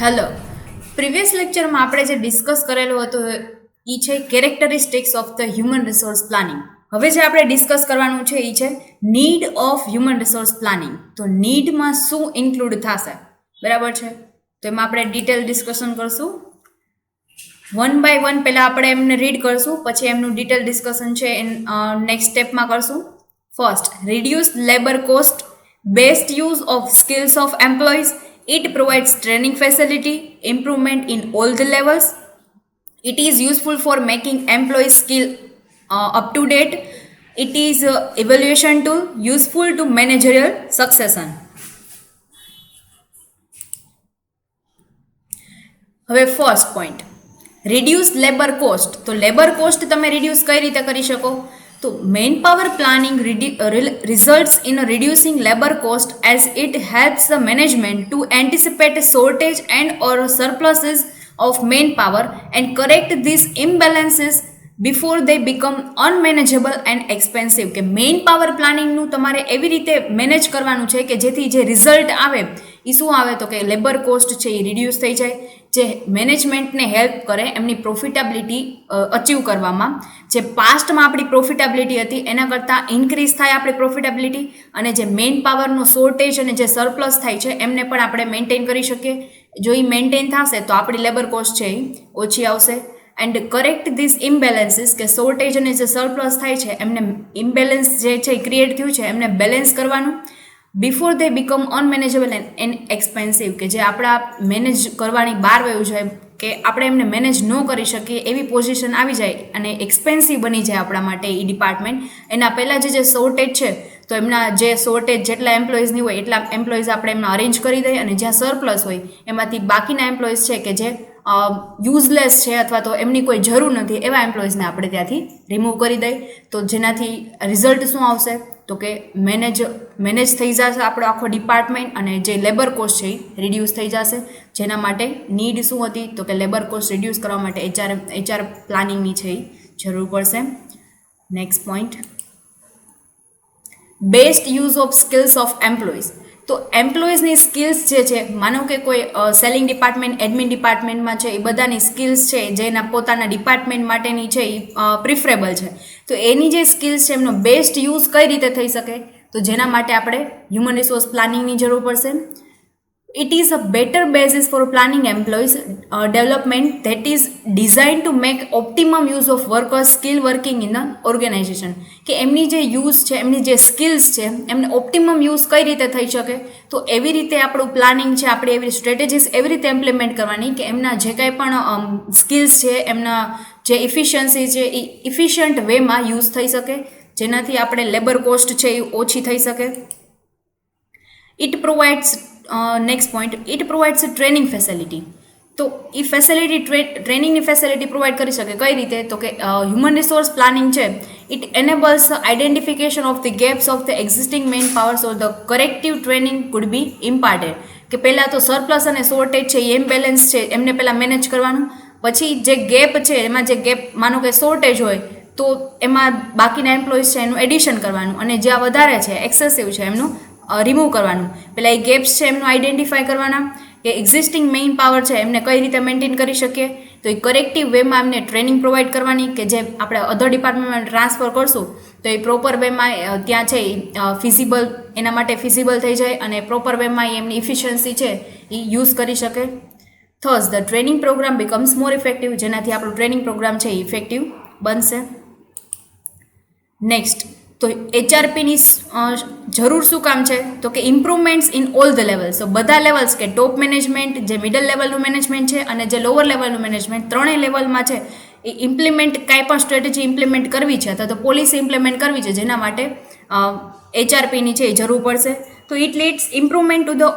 Hello, previous લેક્ચરમાં આપણે જે ડિસ્કસ કરેલું હતું એ છે characteristics of the human resource planning. હવે જે આપણે ડિસ્કસ કરવાનું છે એ છે need of human resource planning. તો નીડમાં શું ઇન્ક્લુડ થશે, બરાબર છે? તો એમાં આપણે ડિટેલ ડિસ્કશન કરશું. વન બાય વન પહેલાં આપણે એમને રીડ કરશું, પછી એમનું ડિટેલ ડિસ્કશન છે નેક્સ્ટ સ્ટેપમાં કરશું. First, reduce labour cost, best use of skills of employees. It provides training facility, improvement in all the levels. It is useful for making employees skill up to date. It is evaluation tool useful to managerial succession. હવે first point, reduce labour cost. તો labour cost તમે reduce કઈ રીતે કરી શકો? તો man power planning results in reducing labor cost as it helps the management to anticipate shortage and or surpluses of manpower and correct these imbalances before they become unmanageable and expensive. કે main power પ્લાનિંગનું તમારે એવી રીતે manage કરવાનું છે કે જેથી જે result આવે એ શું આવે? તો કે લેબર કોસ્ટ છે એ રિડ્યુસ થઈ જાય, જે મેનેજમેન્ટને હેલ્પ કરે એમની પ્રોફિટેબિલિટી અચીવ કરવામાં. જે પાસ્ટમાં આપણી પ્રોફિટેબિલિટી હતી એના કરતાં ઇન્ક્રીઝ થાય આપણી પ્રોફિટેબિલિટી, અને જે મેઇન પાવરનો શોર્ટેજ અને જે સરપ્લસ થાય છે એમને પણ આપણે મેન્ટેન કરી શકીએ. જો એ મેન્ટેન થશે તો આપણી લેબર કોસ્ટ છે એ ઓછી આવશે. એન્ડ કરેક્ટ ધીસ ઇમ્બેલેન્સીસ, કે શોર્ટેજ અને જે સરપ્લસ થાય છે એમને ઇમ્બેલેન્સ જે છે ક્રિએટ થયું છે એમને બેલેન્સ કરવાનું. Before they become unmanageable and expensive, કે જે આપણા મેનેજ કરવાની બહાર વયું છે, કે આપણે એમને મેનેજ ન કરી શકીએ એવી પોઝિશન આવી જાય અને એક્સપેન્સિવ બની જાય આપણા માટે એ ડિપાર્ટમેન્ટ. એના પહેલાં જે શોર્ટેજ છે તો એમના જે શોર્ટેજ જેટલા એમ્પ્લોઈઝની હોય એટલા એમ્પ્લોઈઝ આપણે એમને અરેન્જ કરી દઈએ, અને જ્યાં સરપ્લસ હોય એમાંથી બાકીના એમ્પ્લોઈઝ છે કે જે યુઝલેસ છે અથવા તો એમની કોઈ જરૂર નથી એવા એમ્પ્લોઈઝને આપણે ત્યાંથી રિમૂવ કરી દઈએ. તો જેનાથી રિઝલ્ટ શું આવશે? તો કે મેનેજ થઈ જશે આપણો આખો ડિપાર્ટમેન્ટ, અને જે લેબર કોસ્ટ છે એ રિડ્યુસ થઈ જશે. જેના માટે નીડ શું હતી? તો કે લેબર કોસ્ટ રિડ્યુસ કરવા માટે એચઆર પ્લાનિંગની છે એ જરૂર પડશે. Next point, best use of skills of employees. તો એમ્પ્લોઈઝની સ્કિલ્સ જે છે, માનો કે કોઈ સેલિંગ ડિપાર્ટમેન્ટ, એડમિન ડિપાર્ટમેન્ટમાં છે, એ બધાની સ્કિલ્સ છે જેના પોતાના ડિપાર્ટમેન્ટ માટેની છે એ પ્રિફરેબલ છે. તો એની જે સ્કિલ્સ છે એમનો બેસ્ટ યુઝ કઈ રીતે થઈ શકે? તો જેના માટે આપણે હ્યુમન રિસોર્સ પ્લાનિંગની જરૂર પડશે. It is a better basis for planning employees development that is designed to make optimum use of workers skill working in the organization. કે એમની જે યુઝ છે, એમની જે સ્કિલ્સ છે એમને ઓપ્ટિમમ યુઝ કઈ રીતે થઈ શકે? તો એવી રીતે આપણું પ્લાનિંગ છે, આપણે એવી સ્ટ્રેટેજીસ એવી રીતે ઇમ્પ્લિમેન્ટ કરવાની કે એમના જે કાંઈ પણ સ્કિલ્સ છે, એમના જે ઇફિશિયન્સી છે એ ઇફિશિયન્ટ વેમાં યુઝ થઈ શકે, જેનાથી આપણે લેબર કોસ્ટ છે એ ઓછી થઈ શકે. It provides next point, it provides training facility. તો એ ફેસિલિટી ટ્રેનિંગની ફેસિલિટી પ્રોવાઈડ કરી શકે કઈ રીતે? તો કે હ્યુમન રિસોર્સ પ્લાનિંગ છે it enables identification of the gaps of the existing man powers or the corrective training could be imparted. કે પહેલાં તો સરપ્લસ અને શોર્ટેજ છે એમ બેલેન્સ છે એમને પહેલાં મેનેજ કરવાનું, પછી જે ગેપ છે એમાં જે ગેપ માનો કે શોર્ટેજ હોય તો એમાં બાકીના એમ્પ્લોઈઝ છે એનું એડિશન કરવાનું, અને જ્યાં વધારે છે એક્સેસિવ છે એમનું રિમૂવ કરવાનું. પહેલાં એ ગેપ્સ છે એમનું આઈડેન્ટિફાય કરવાના, કે એક્ઝિસ્ટિંગ મેઇન પાવર છે એમને કઈ રીતે મેન્ટેન કરી શકીએ. તો એ કરેક્ટિવ વેમાં એમને ટ્રેનિંગ પ્રોવાઈડ કરવાની, કે જે આપણે અધર ડિપાર્ટમેન્ટમાં ટ્રાન્સફર કરશું તો એ પ્રોપર વેમાં ત્યાં છે ફિઝિબલ, એના માટે ફિઝિબલ થઈ જાય, અને પ્રોપર વેમાં એમની ઇફિશિયન્સી છે એ યુઝ કરી શકે. Thus the training programme becomes more effective, જેનાથી આપણું ટ્રેનિંગ પ્રોગ્રામ છે એ ઇફેક્ટિવ બનશે. નેક્સ્ટ, તો એચઆરપીની જરૂર શું કામ છે? તો કે improvements in all the levels. તો બધા લેવલ્સ, કે ટોપ મેનેજમેન્ટ, જે મિડલ લેવલનું મેનેજમેન્ટ છે અને જે લોઅર લેવલનું મેનેજમેન્ટ, ત્રણેય લેવલમાં છે એ ઇમ્પ્લિમેન્ટ કાંઈ પણ સ્ટ્રેટેજી ઇમ્પ્લિમેન્ટ કરવી છે અથવા તો પોલિસી ઇમ્પ્લિમેન્ટ કરવી છે, જેના માટે એચઆરપીની છે એ જરૂર પડશે. તો it leads improvement to the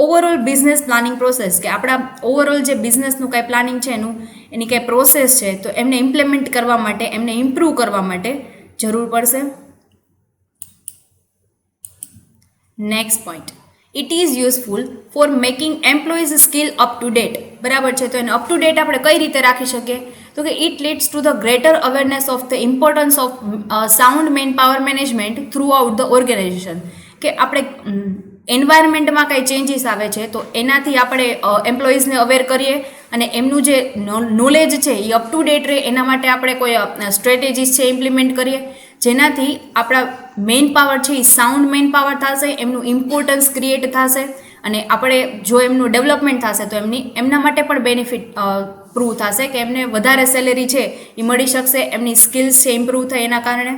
overall business planning process, કે આપણા ઓવરઓલ જે બિઝનેસનું કાંઈ પ્લાનિંગ છે એની કાંઈ પ્રોસેસ છે તો એમને ઇમ્પ્લિમેન્ટ કરવા માટે, એમને ઇમ્પ્રૂવ કરવા માટે જરૂર પડશે. Next point, it is useful for making employees skill up to date. બરાબર છે? તો એને અપ ટુ ડેટ આપણે કઈ રીતે રાખી શકીએ? તો કે it leads to the greater awareness of the importance of sound manpower management throughout the organisation. કે આપણે એન્વાયરમેન્ટમાં કાંઈ ચેન્જીસ આવે છે તો એનાથી આપણે એમ્પ્લોઈઝને અવેર કરીએ અને એમનું જે નોલેજ છે એ અપ ટુ ડેટ રહે એના માટે આપણે કોઈ સ્ટ્રેટેજીસ છે ઇમ્પ્લિમેન્ટ કરીએ, જેનાથી આપણા મેઇન પાવર છે એ સાઉન્ડ મેઇન પાવર થશે, એમનું ઇમ્પોર્ટન્સ ક્રિએટ થશે અને આપણે જો એમનું ડેવલપમેન્ટ થશે તો એમના માટે પણ બેનિફિટ પ્રૂવ થશે કે એમને વધારે સેલેરી છે એ મળી શકશે, એમની સ્કિલ્સ છે ઇમ્પ્રૂવ થાય એના કારણે.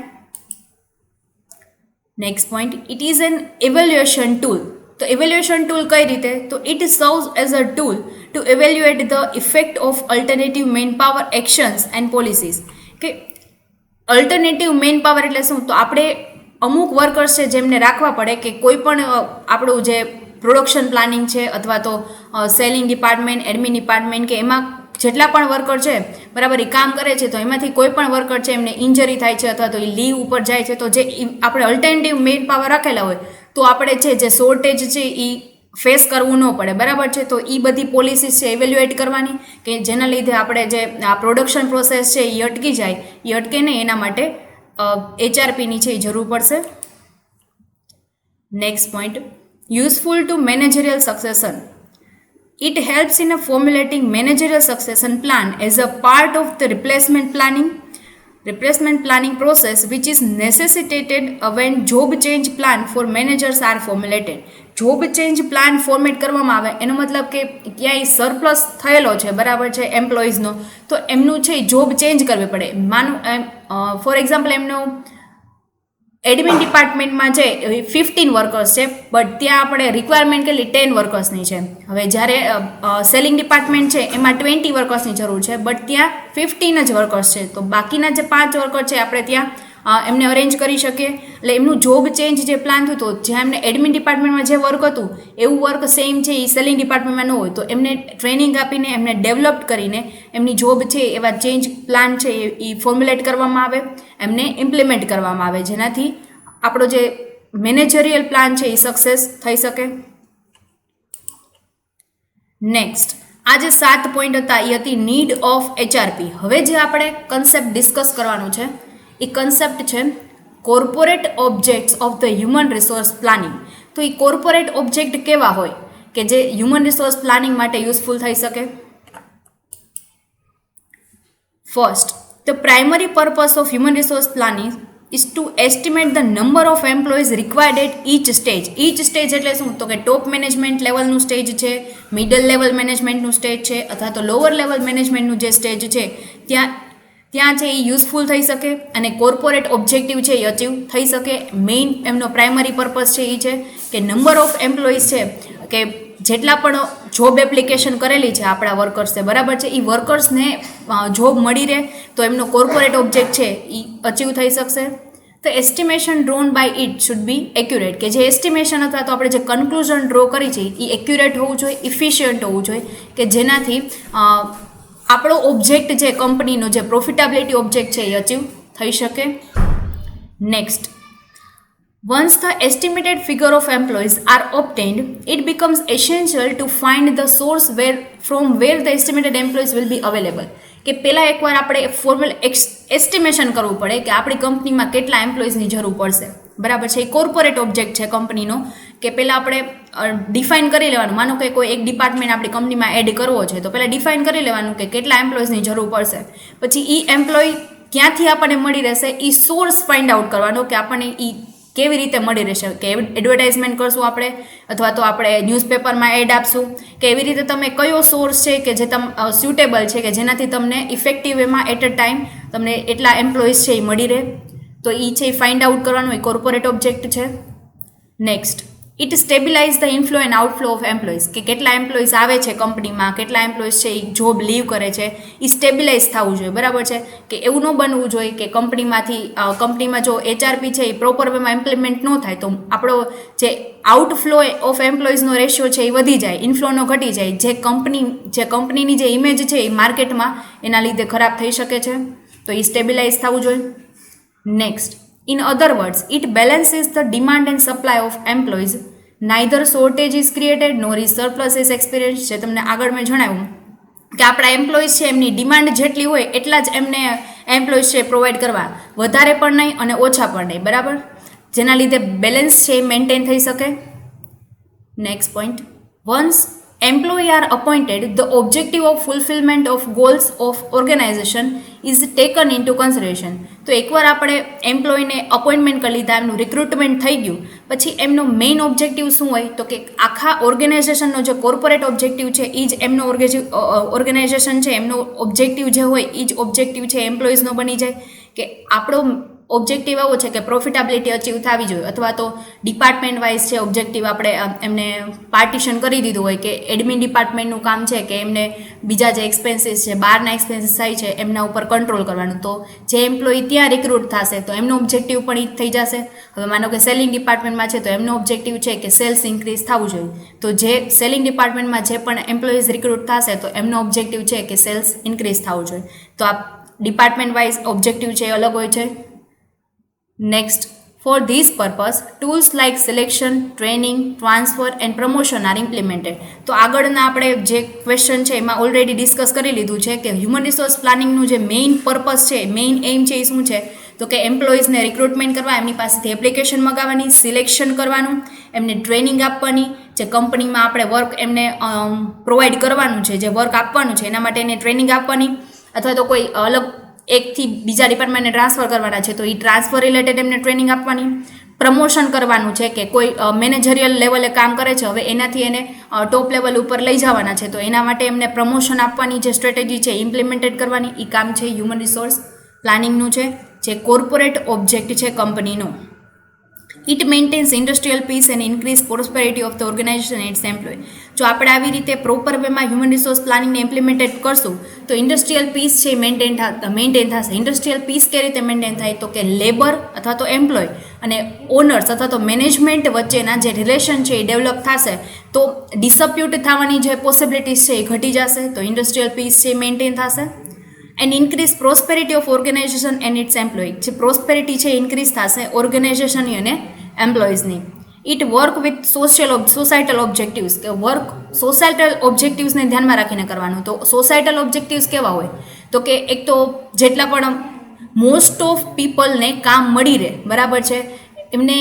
Next point, it is an evaluation tool. તો ઇવેલ્યુએશન ટૂલ કઈ રીતે? તો it serves as a tool two evaluate the effect of alternative man power actions and policies. કે અલ્ટરનેટિવ મેન પાવર એટલે શું? તો આપણે અમુક વર્કર્સ છે જેમને રાખવા પડે કે કોઈ પણ આપણું જે પ્રોડક્શન પ્લાનિંગ છે અથવા તો સેલિંગ ડિપાર્ટમેન્ટ, એડમિન ડિપાર્ટમેન્ટ કે એમાં જેટલા પણ વર્કર છે બરાબર એ કામ કરે છે તો એમાંથી કોઈ પણ વર્કર છે એમને ઇન્જરી થાય છે અથવા તો એ લીવ ઉપર જાય છે તો જે આપણે અલ્ટરનેટિવ મેન પાવર રાખેલા હોય તો આપણે છે જે શોર્ટેજ છે એ ફેસ કરવું ન પડે, બરાબર છે. તો એ બધી પોલિસીસ છે ઇવેલ્યુએટ કરવાની કે જેના લીધે આપણે જે આ પ્રોડક્શન પ્રોસેસ છે એ અટકી જાય, એ અટકે નહીં એના માટે HRPની છે એ જરૂર પડશે. Next point, useful to managerial succession. It helps in a formulating managerial succession plan as a part of the replacement planning process which is necessitated when job change plan for managers are formulated. Job change plan format કરવામાં આવે એનો મતલબ કે ક્યાંય surplus થયેલો છે બરાબર છે એમ્પ્લોઈઝનો તો એમનું છે જોબ ચેન્જ કરવી પડે. ફોર એક્ઝામ્પલ એમનો એડમિન ડિપાર્ટમેન્ટમાં છે 15 વર્કર્સ છે બટ ત્યાં આપણે રિક્વાયરમેન્ટ કેટલી 10 વર્કર્સની છે. હવે જ્યારે સેલિંગ ડિપાર્ટમેન્ટ છે એમાં 20 વર્કર્સની જરૂર છે બટ ત્યાં 15 જ વર્કર્સ છે તો બાકીના જે 5 વર્કર છે આપણે ત્યાં એમને અરેન્જ કરી શકીએ. એટલે એમનું જોબ ચેન્જ જે પ્લાન થયું તો જ્યાં એમને એડમિન ડિપાર્ટમેન્ટમાં જે વર્ક હતું એવું વર્ક સેમ છે એ સેલિંગ ડિપાર્ટમેન્ટમાં ન હોય તો એમને ટ્રેનિંગ આપીને એમને ડેવલપ કરીને એમની જોબ છે એવા ચેન્જ પ્લાન છે એ ફોર્મ્યુલેટ કરવામાં આવે, એમને ઇમ્પ્લિમેન્ટ કરવામાં આવે જેનાથી આપણો જે મેનેજરિયલ પ્લાન છે એ સક્સેસ થઈ શકે. નેક્સ્ટ, આ જે 7 પોઈન્ટ હતા એ હતી નીડ ઓફ HRP. હવે જે આપણે કન્સેપ્ટ ડિસ્કસ કરવાનું છે એ કન્સેપ્ટ છે corporate objects of the human resource planning. તો એ કોર્પોરેટ ઓબ્જેક્ટ કેવા હોય કે જે હ્યુમન રિસોર્સ પ્લાનિંગ માટે યુઝફુલ થઈ શકે? First, the primary purpose of human resource planning is to estimate the number of employees required at each stage. each stage એટલે શું? તો કે ટોપ મેનેજમેન્ટ લેવલનું સ્ટેજ છે, મિડલ લેવલ મેનેજમેન્ટનું સ્ટેજ છે અથવા તો લોઅર લેવલ મેનેજમેન્ટનું જે સ્ટેજ છે ત્યાં છે એ યુઝફુલ થઈ શકે અને કોર્પોરેટ ઓબ્જેક્ટિવ છે એ અચીવ થઈ શકે. મેઇન એમનો પ્રાઇમરી પર્પસ છે એ છે કે નંબર ઓફ એમ્પ્લોઈઝ છે કે જેટલા પણ જોબ એપ્લિકેશન કરેલી છે આપણા વર્કર્સે બરાબર છે એ વર્કર્સને જોબ મળી રહે તો એમનો કોર્પોરેટ ઓબ્જેક્ટ છે એ અચીવ થઈ શકશે. તો estimation drawn by it should be accurate કે જે એસ્ટિમેશન અથવા તો આપણે જે કન્ક્લુઝન ડ્રો કરી છે એ એક્યુરેટ હોવું જોઈએ, ઇફિશિયન્ટ હોવું જોઈએ કે જેનાથી આપણો ઓબ્જેક્ટ જે કંપનીનો જે પ્રોફિટેબિલિટી ઓબ્જેક્ટ છે એ અચીવ થઈ શકે. Next, once the estimated figure of employees are obtained, it becomes essential to find the source from where the estimated employees will be available. કે પહેલાં એકવાર આપણે ફોર્મલ એસ્ટિમેશન કરવું પડે કે આપણી કંપનીમાં કેટલા એમ્પ્લોઈઝની જરૂર પડશે બરાબર છે. એ કોર્પોરેટ ઓબ્જેક્ટ છે કંપનીનો કે પહેલાં આપણે ડિફાઇન કરી લેવાનું. માનો કે કોઈ એક ડિપાર્ટમેન્ટ આપણી કંપનીમાં એડ કરવો છે તો પહેલાં ડિફાઇન કરી લેવાનું કે કેટલા એમ્પ્લોઈઝની જરૂર પડશે. પછી એ એમ્પ્લોય ક્યાંથી આપણને મળી રહેશે એ સોર્સ ફાઇન્ડ આઉટ કરવાનો કે આપણને એ કેવી રીતે મળી રહેશે કે એડવર્ટાઇઝમેન્ટ કરશું આપણે અથવા તો આપણે ન્યૂઝપેપરમાં એડ આપશું કે એવી રીતે તમે કયો સોર્સ છે કે જે સ્યુટેબલ છે કે જેનાથી તમને ઇફેક્ટિવ એમાં એટ અ ટાઈમ તમને એટલા એમ્પ્લોઈઝ છે એ મળી રહે તો એ છે એ ફાઇન્ડ આઉટ કરવાનું એ કોર્પોરેટ ઓબ્જેક્ટ છે. Next, it stabilise the inflow and outflow of employees કે કેટલા એમ્પ્લોઈઝ આવે છે કંપનીમાં, કેટલા એમ્પ્લોઈઝ છે એ જોબ લીવ કરે છે એ સ્ટેબિલાઇઝ થવું જોઈએ બરાબર છે. કે એવું ન બનવું જોઈએ કે કંપનીમાં જો HRP છે એ પ્રોપર વેમાં ઇમ્પ્લિમેન્ટ ન થાય તો આપણો જે આઉટફ્લો ઓફ એમ્પ્લોઈઝનો રેશિયો છે એ વધી જાય, ઇનફ્લોનો ઘટી જાય, જે કંપનીની જે ઇમેજ છે એ માર્કેટમાં એના લીધે ખરાબ થઈ શકે છે તો એ સ્ટેબિલાઇઝ થવું જોઈએ. Next, in other words, it balances the demand and supply of employees. Neither shortage is created nor is surplus is experienced. જે તમને આગળ મેં જણાવ્યું કે આપણા એમ્પ્લોઈઝ છે એમની ડિમાન્ડ જેટલી હોય એટલા જ એમને એમ્પ્લોઈઝ છે પ્રોવાઈડ કરવા, વધારે પણ નહીં અને ઓછા પણ નહીં બરાબર, જેના લીધે બેલેન્સ છે એ મેન્ટેન થઈ શકે. Next point. Once employee are appointed, the objective of fulfillment of goals of organization is taken into consideration. તો એકવાર આપણે એમ્પ્લોયને અપોઇન્ટમેન્ટ કરી લીધા, એમનું રિક્રુટમેન્ટ થઈ ગયું, પછી એમનો મેઇન ઓબ્જેક્ટિવ શું હોય તો કે આખા ઓર્ગેનાઇઝેશનનો જે કોર્પોરેટ ઓબ્જેક્ટિવ છે એ જ એમનો ઓર્ગેનાઇઝેશન છે એમનો ઓબ્જેક્ટિવ જે હોય એ જ ઓબ્જેક્ટિવ છે એમ્પ્લોઈઝનો બની જાય કે આપણો ઓબ્જેક્ટિવ એવો છે કે પ્રોફિટેબિલિટી અચીવ થવી જોઈએ, અથવા તો ડિપાર્ટમેન્ટ વાઇઝ છે ઓબ્જેક્ટિવ આપણે એમને પાર્ટીશન કરી દીધું હોય કે એડમિન ડિપાર્ટમેન્ટનું કામ છે કે એમને બીજા જે એક્સપેન્સીસ છે, બહારના એક્સપેન્સીસ થાય છે એમના ઉપર કંટ્રોલ કરવાનું. તો જે એમ્પ્લોયી ત્યાં રિક્રુટ થશે તો એમનો ઓબ્જેક્ટિવ પણ એ થઈ જશે. હવે માનો કે સેલિંગ ડિપાર્ટમેન્ટમાં છે તો એમનો ઓબ્જેક્ટિવ છે કે સેલ્સ ઇન્ક્રીઝ થવું જોઈએ, તો જે સેલિંગ ડિપાર્ટમેન્ટમાં જે પણ એમ્પ્લોઈઝ રિક્રુટ થશે તો એમનો ઓબ્જેક્ટિવ છે કે સેલ્સ ઇન્ક્રીઝ થવું જોઈએ. તો આ ડિપાર્ટમેન્ટ વાઇઝ ઓબ્જેક્ટિવ છે એ અલગ હોય છે. Next, for this purpose, tools like selection, training, transfer and promotion are implemented. તો આગળના આપણે જે ક્વેશ્ચન છે એમાં ઓલરેડી ડિસ્કસ કરી લીધું છે કે હ્યુમન રિસોર્સ પ્લાનિંગનું જે મેઇન પર્પસ છે, મેઇન એમ છે એ શું છે તો કે એમ્પ્લોઈઝને રિક્રુટમેન્ટ કરવા, એમની પાસેથી એપ્લિકેશન મંગાવવાની, સિલેક્શન કરવાનું, એમને ટ્રેનિંગ આપવાની, જે કંપનીમાં આપણે વર્ક એમને પ્રોવાઈડ કરવાનું છે, જે વર્ક આપવાનું છે એના માટે એને ટ્રેનિંગ આપવાની, અથવા તો કોઈ અલગ એકથી બીજા ડિપાર્ટમેન્ટને ટ્રાન્સફર કરવાના છે તો એ ટ્રાન્સફર રિલેટેડ એમને ટ્રેનિંગ આપવાની, પ્રમોશન કરવાનું છે કે કોઈ મેનેજરિયલ લેવલે કામ કરે છે હવે એનાથી એને ટોપ લેવલ ઉપર લઈ જવાના છે તો એના માટે એમને પ્રમોશન આપવાની જે સ્ટ્રેટેજી છે ઇમ્પ્લિમેન્ટેડ કરવાની, એ કામ છે હ્યુમન રિસોર્સ પ્લાનિંગનું છે, જે કોર્પોરેટ ઓબ્જેક્ટ છે કંપનીનો. It maintains industrial peace and increase prosperity of the organisation and employ. જો આપણે આવી રીતે પ્રોપર વેમાં હ્યુમન રિસોર્સ પ્લાનિંગને ઇમ્પ્લિમેન્ટેડ કરશું તો ઇન્ડસ્ટ્રીયલ પીસ છે મેન્ટેન થશે. ઇન્ડસ્ટ્રીયલ પીસ કઈ રીતે મેન્ટેન થાય તો કે લેબર અથવા તો એમ્પ્લોય અને ઓનર્સ અથવા તો મેનેજમેન્ટ વચ્ચેના જે રિલેશન છે એ ડેવલપ થશે તો ડિસ્પ્યુટ થવાની જે પોસિબિલિટીઝ છે એ ઘટી જશે, તો ઇન્ડસ્ટ્રીયલ પીસ છે મેન્ટેન થશે. And increase prosperity of organization and its employ. જે પ્રોસ્પેરિટી છે ઇન્ક્રીઝ થશે ઓર્ગેનાઇઝેશનની અને એમ્પ્લોઈઝની. It work with societal objectives, કે વર્ક સોસાયટલ ઓબ્જેક્ટિવ્સને ધ્યાનમાં રાખીને કરવાનું. તો સોસાયટલ ઓબ્જેક્ટિવ્સ કેવા હોય તો કે એક તો જેટલા પણ મોસ્ટ ઓફ પીપલને કામ મળી રહે, બરાબર છે, એમને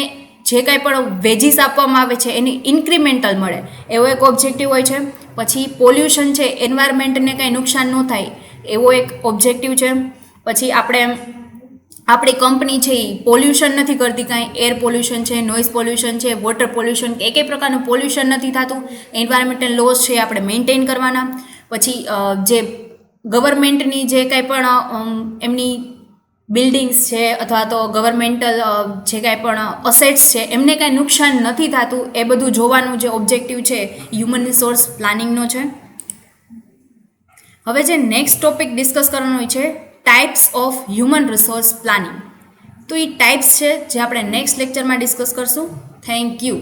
જે કાંઈ પણ વેજીસ આપવામાં આવે છે એની ઇન્ક્રીમેન્ટલ મળે એવો એક ઓબ્જેક્ટિવ હોય છે. પછી પોલ્યુશન છે, એન્વાયરમેન્ટને કાંઈ નુકસાન ન થાય એવો એક ઓબ્જેક્ટિવ છે. પછી આપણી કંપની છે એ પોલ્યુશન નથી કરતી, કાંઈ એર પોલ્યુશન છે, નોઇઝ પોલ્યુશન છે, વોટર પોલ્યુશન, કે એક પ્રકારનું પોલ્યુશન નથી થતું, એન્વાયરમેન્ટલ લોસ છે આપણે મેન્ટેન કરવાના. પછી જે ગવર્મેન્ટની જે કાંઈ પણ એમની બિલ્ડિંગ્સ છે અથવા તો ગવર્મેન્ટલ જે કાંઈ પણ અસેટ્સ છે એમને કાંઈ નુકસાન નથી થતું એ બધું જોવાનું જે ઓબ્જેક્ટિવ છે હ્યુમન રિસોર્સ પ્લાનિંગનો છે. હવે જે નેક્સ્ટ ટોપિક ડિસ્કસ કરવાનો હોય છે types of human resource planning. તો એ ટાઈપ્સ છે જે આપણે નેક્સ્ટ લેક્ચરમાં ડિસ્કસ કરશું. Thank you.